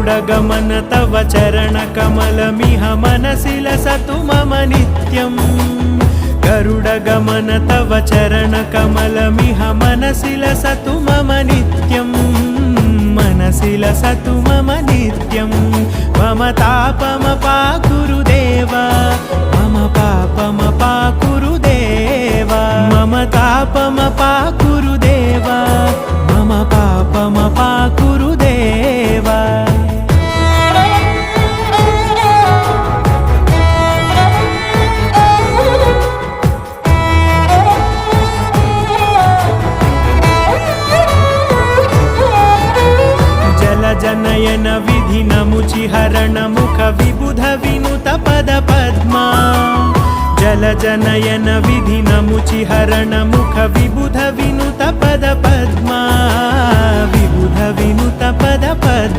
गरुडगमन तव चरणकमलमिह मनसि लसतु मम नित्यम् गरुडगमन तव चरणकमलमिह मनसि लसतु मम नित्यम् मनसि लसतु मम नित्यम् मम तापमपाकुरु देव मम पापमपाकुरु देव मम तापमपाकुरु देव मम पापमपाकुरु देव जनयन विधि नमुचिहरण मुख विबुध विनुत पद पद्मा जल जनयन विधि नमुचिहरण मुख विबुध विनुत पद पद्मा विबुध विनुत पद पद्मा